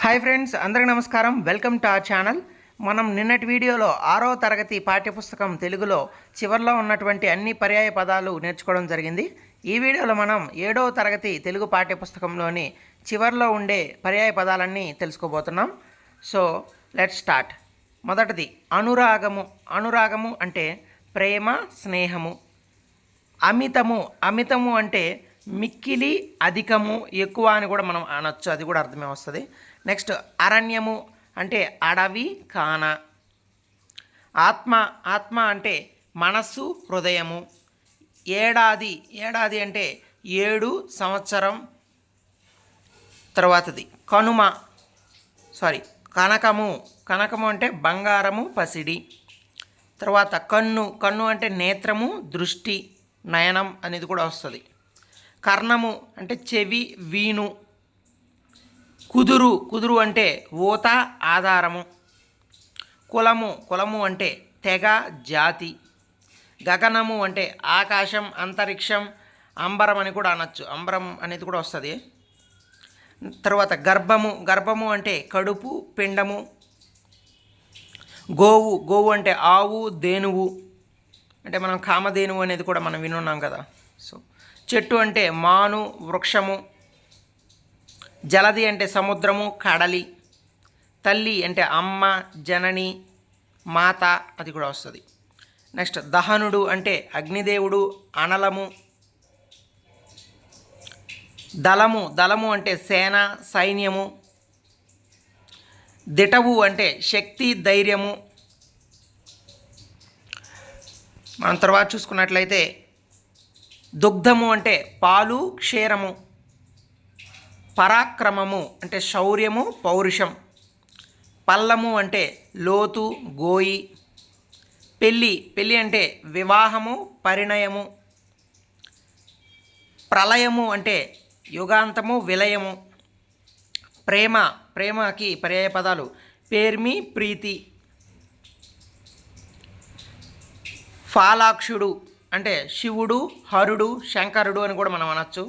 Hi friends, అందరికీ నమస్కారం. Welcome to our channel. మనం నిన్నటి వీడియోలో 6వ తరగతి పాఠ్యపుస్తకం తెలుగులో చివరిలో ఉన్నటువంటి అన్ని పర్యాయ పదాలు నేర్చుకోవడం జరిగింది. ఈ వీడియోలో మనం 7వ తరగతి తెలుగు పాఠ్యపుస్తకంలోని చివరిలో ఉండే పర్యాయ పదాలన్నీ తెలుసుకోబోతున్నాం. So let's start. మొదటిది అనురాగము. అనురాగము అంటే ప్రేమ, స్నేహము. అమితము. అమితము అంటే మిక్కిలి, అధికము, ఎక్కువ అని కూడా మనం అనొచ్చు. అది కూడా అర్థమే వస్తుంది. నెక్స్ట్ అరణ్యము అంటే అడవి, కాన. ఆత్మ. ఆత్మ అంటే మనస్సు, హృదయము. ఏడాది. ఏడాది అంటే 7 సంవత్సరం. తర్వాతది కనుమ. కనకము. కనకము అంటే బంగారము, పసిడి. తర్వాత కన్ను. కన్ను అంటే నేత్రము, దృష్టి, నయనం అనేది కూడా వస్తుంది. కర్ణము అంటే చెవి, వీణు. కుదురు. కుదురు అంటే ఊత, ఆధారము. కులము. కులము అంటే తెగ, జాతి. గగనము అంటే ఆకాశం, అంతరిక్షం, అంబరం అని కూడా అనొచ్చు. అంబరం అనేది కూడా వస్తుంది. తర్వాత గర్భము. గర్భము అంటే కడుపు, పిండము. గోవు. గోవు అంటే ఆవు, ధేనువు. అంటే మనం కామధేనువు అనేది కూడా మనం వినున్నాం కదా. సో చెట్టు అంటే మాను, వృక్షము. జలది అంటే సముద్రము, కడలి. తల్లి అంటే అమ్మ, జనని, మాత అది కూడా వస్తుంది. నెక్స్ట్ దహనుడు అంటే అగ్నిదేవుడు, అనలము. దళము. దళము అంటే సేన, సైన్యము. దిటవు అంటే శక్తి, ధైర్యము. మనం తర్వాత చూసుకున్నట్లయితే దుగ్ధము అంటే పాలు, క్షీరము. పరాక్రమము అంటే శౌర్యము, పౌరుషం. పల్లము అంటే లోతు, గోయి. పెళ్ళి. పెళ్ళి అంటే వివాహము, పరిణయము. ప్రళయము అంటే యుగాంతము, విలయము. ప్రేమ. ప్రేమకి పర్యాయ పదాలు పేర్మి, ప్రీతి. ఫాలాక్షుడు అంటే శివుడు, హరుడు, శంకరుడు అని కూడా మనం అనొచ్చు.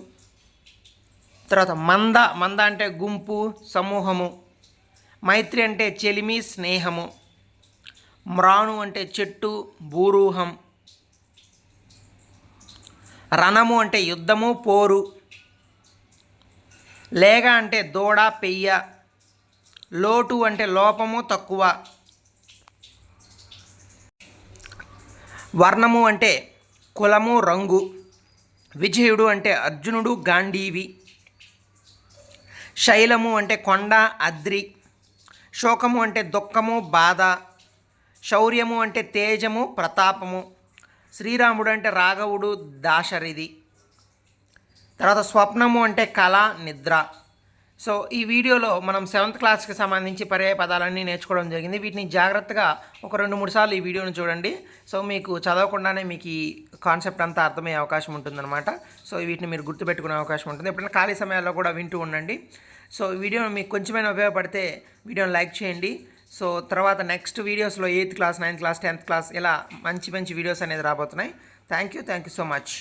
తర్వాత మంద. మంద అంటే గుంపు, సమూహము. మైత్రి అంటే చెలిమి, స్నేహము. మ్రాణు అంటే చెట్టు, భూరూహం. రణము అంటే యుద్ధము, పోరు. లేగ అంటే దూడ, పెయ్య. లోటు అంటే లోపము, తక్కువ. వర్ణము అంటే కులము, రంగు. విజయుడు అంటే అర్జునుడు, గాంధీవి. శైలము అంటే కొండ, అద్రి. శోకము అంటే దుఃఖము, బాధ. శౌర్యము అంటే తేజము, ప్రతాపము. శ్రీరాముడు అంటే రాఘవుడు, దాశరథి. తర్వాత స్వప్నము అంటే కళ, నిద్ర. సో ఈ వీడియోలో మనం 7th క్లాస్కి సంబంధించి పర్యాయ పదాలన్నీ నేర్చుకోవడం జరిగింది. వీటిని జాగ్రత్తగా ఒక 2-3 సార్లు ఈ వీడియోను చూడండి. సో మీకు చదవకుండానే మీకు ఈ కాన్సెప్ట్ అంతా అర్థమయ్యే అవకాశం ఉంటుందన్నమాట. సో వీటిని మీరు గుర్తుపెట్టుకునే అవకాశం ఉంటుంది. ఎప్పుడైనా ఖాళీ సమయాల్లో కూడా వింటూ ఉండండి. సో వీడియో మీకు కొంచెమైనా ఉపయోగపడితే వీడియోని లైక్ చేయండి. సో తర్వాత నెక్స్ట్ వీడియోస్లో 8th class, 9th class, 10th class ఇలా మంచి మంచి వీడియోస్ అనేది రాబోతున్నాయి. Thank you so much.